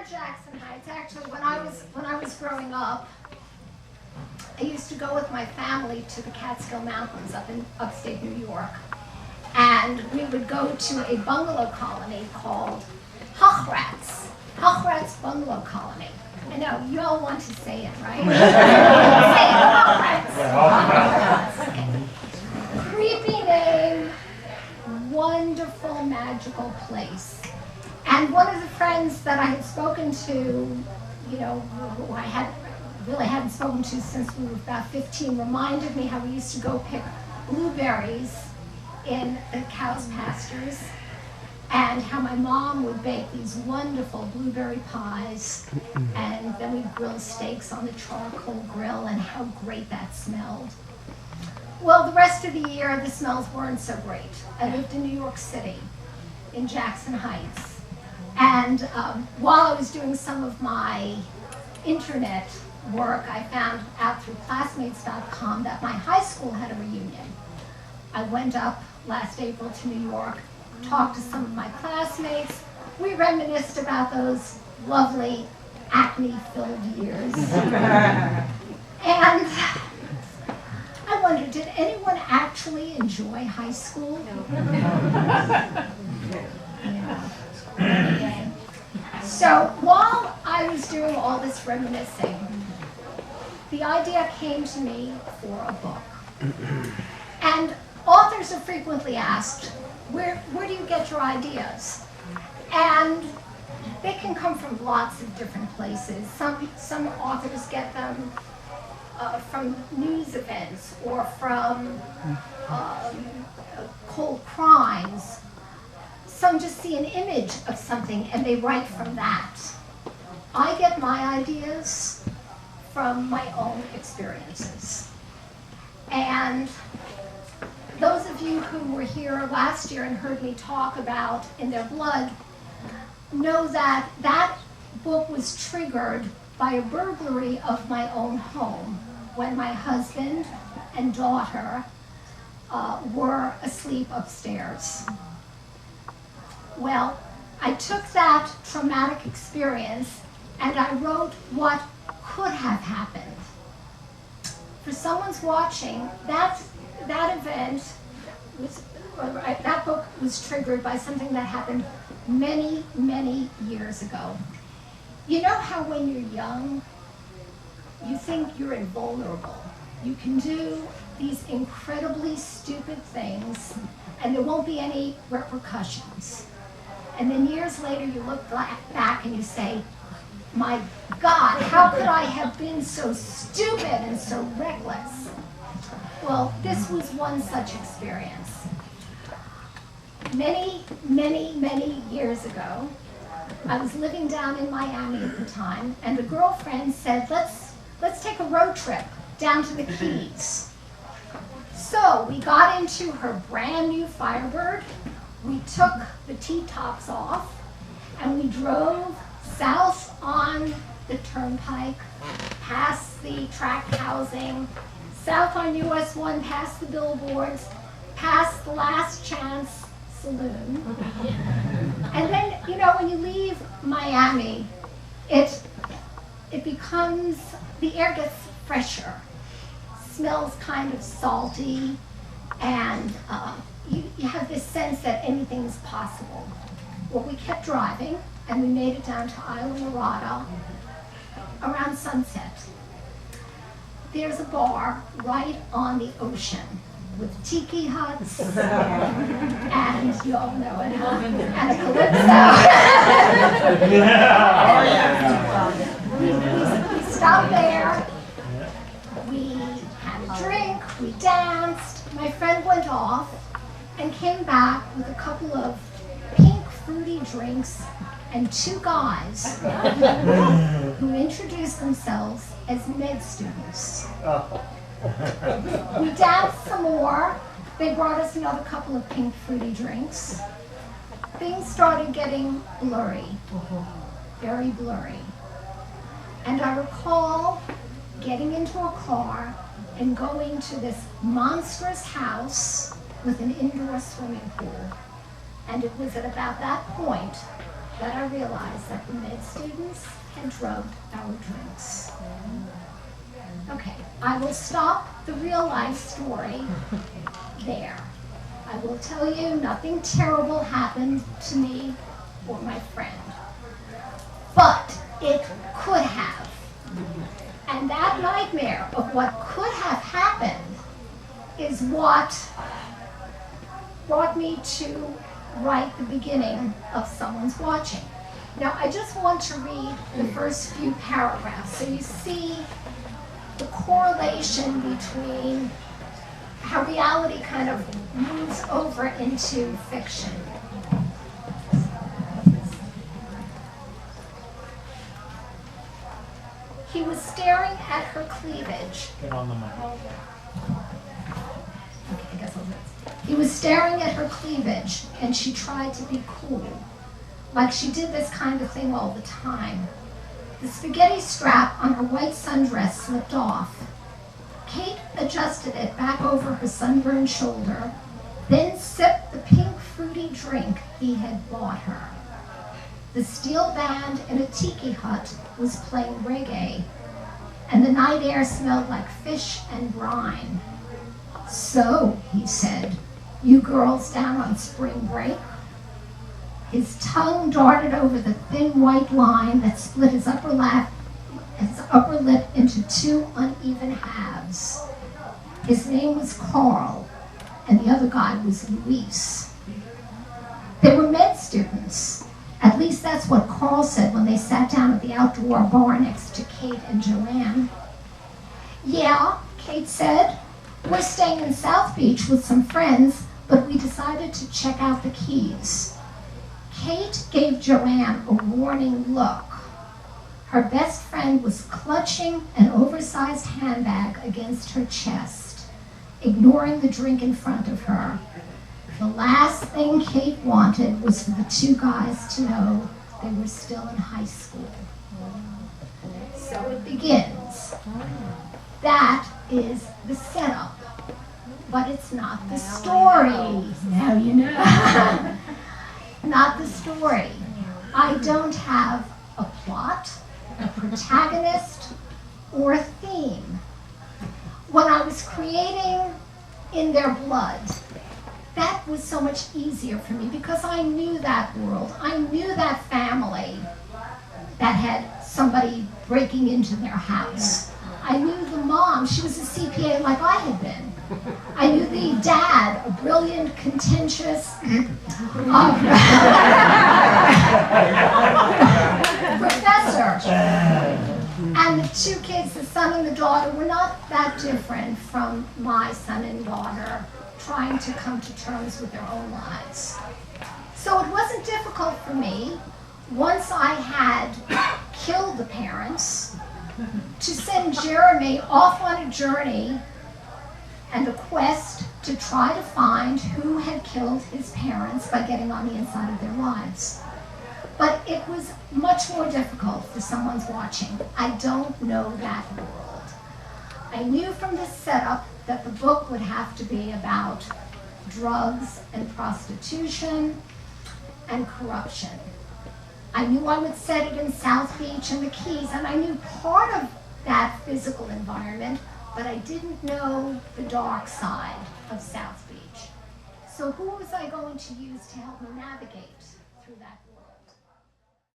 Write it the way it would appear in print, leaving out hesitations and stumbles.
Jackson Heights. Actually, when I was growing up, I used to go with my family to the Catskill Mountains up in upstate New York. And we would go to a bungalow colony called Hochratz Bungalow Colony. I know, you all want to say it, right? Say it, Hochratz. Okay. Creepy name, wonderful, magical place. And one of the friends that I had spoken to, who I hadn't spoken to since we were about 15, reminded me how we used to go pick blueberries in the cows' pastures, and how my mom would bake these wonderful blueberry pies, and then we'd grill steaks on the charcoal grill, and how great that smelled. Well, the rest of the year, the smells weren't so great. I lived in New York City, in Jackson Heights. And while I was doing some of my internet work, I found out through classmates.com that my high school had a reunion. I went up last April to New York, talked to some of my classmates. We reminisced about those lovely acne-filled years. And I wondered, did anyone actually enjoy high school? Yeah. So while I was doing all this reminiscing, the idea came to me for a book. And authors are frequently asked, where do you get your ideas? And they can come from lots of different places. Some authors get them from news events or from cold crimes. Some just see an image of something and they write from that. I get my ideas from my own experiences. And those of you who were here last year and heard me talk about In Their Blood know that that book was triggered by a burglary of my own home when my husband and daughter were asleep upstairs. Well, I took that traumatic experience and I wrote what could have happened. For someone's watching, that event was, that book was triggered by something that happened many, many years ago. You know how when you're young, you think you're invulnerable. You can do these incredibly stupid things and there won't be any repercussions. And then years later you look back and you say, my God, how could I have been so stupid and so reckless? Well, this was one such experience. Many, many, many years ago, I was living down in Miami at the time, and a girlfriend said, let's take a road trip down to the Keys. So we got into her brand new Firebird. We took the T-tops off, and we drove south on the turnpike, past the tract housing, south on US 1, past the billboards, past the Last Chance Saloon. And then, when you leave Miami, it becomes, the air gets fresher, smells kind of salty, and you have this sense that anything's possible. Well, we kept driving, and we made it down to Isla Mirada around sunset. There's a bar right on the ocean with tiki huts, and you all know it, huh? And a calypso. We stopped there, we had a drink, we danced. My friend went off and came back with a couple of pink fruity drinks and two guys who introduced themselves as med students. We danced some more. They brought us another couple of pink fruity drinks. Things started getting blurry, very blurry. And I recall getting into a car and going to this monstrous house with an indoor swimming pool. And it was at about that point that I realized that the med students had drugged our drinks. Okay, I will stop the real life story there. I will tell you nothing terrible happened to me or my friend. But it could have. And that nightmare of what could have happened is what brought me to write the beginning of Someone's Watching. Now, I just want to read the first few paragraphs so you see the correlation between how reality kind of moves over into fiction. He was staring at her cleavage. Get on the mic. Okay, I guess I'll do this. He was staring at her cleavage, and she tried to be cool, like she did this kind of thing all the time. The spaghetti strap on her white sundress slipped off. Kate adjusted it back over her sunburned shoulder, then sipped the pink fruity drink he had bought her. The steel band in a tiki hut was playing reggae, and the night air smelled like fish and brine. "So," he said, "you girls down on spring break?" His tongue darted over the thin white line that split his upper lip into two uneven halves. His name was Coral, and the other guy was Luis. They were med students. At least that's what Coral said when they sat down at the outdoor bar next to Kate and Joanne. "Yeah," Kate said. "We're staying in South Beach with some friends, but we decided to check out the Keys." Kate gave Joanne a warning look. Her best friend was clutching an oversized handbag against her chest, ignoring the drink in front of her. The last thing Kate wanted was for the two guys to know they were still in high school. So it begins. That is the setup, but it's not the story. Now you know. Not the story. I don't have a plot, a protagonist, or a theme. When I was creating In Their Blood, that was so much easier for me because I knew that world. I knew that family that had somebody breaking into their house. I knew the mom. She was a CPA like I had been. I knew the dad, a brilliant, contentious professor. And the two kids, the son and the daughter, were not that different from my son and daughter trying to come to terms with their own lives. So it wasn't difficult for me, once I had killed the parents, to send Jeremy off on a journey and a quest to try to find who had killed his parents by getting on the inside of their lives. But it was much more difficult for Someone's Watching. I don't know that world. I knew from the setup that the book would have to be about drugs and prostitution and corruption. I knew I would set it in South Beach and the Keys, and I knew part of that physical environment, but I didn't know the dark side of South Beach. So who was I going to use to help me navigate through that?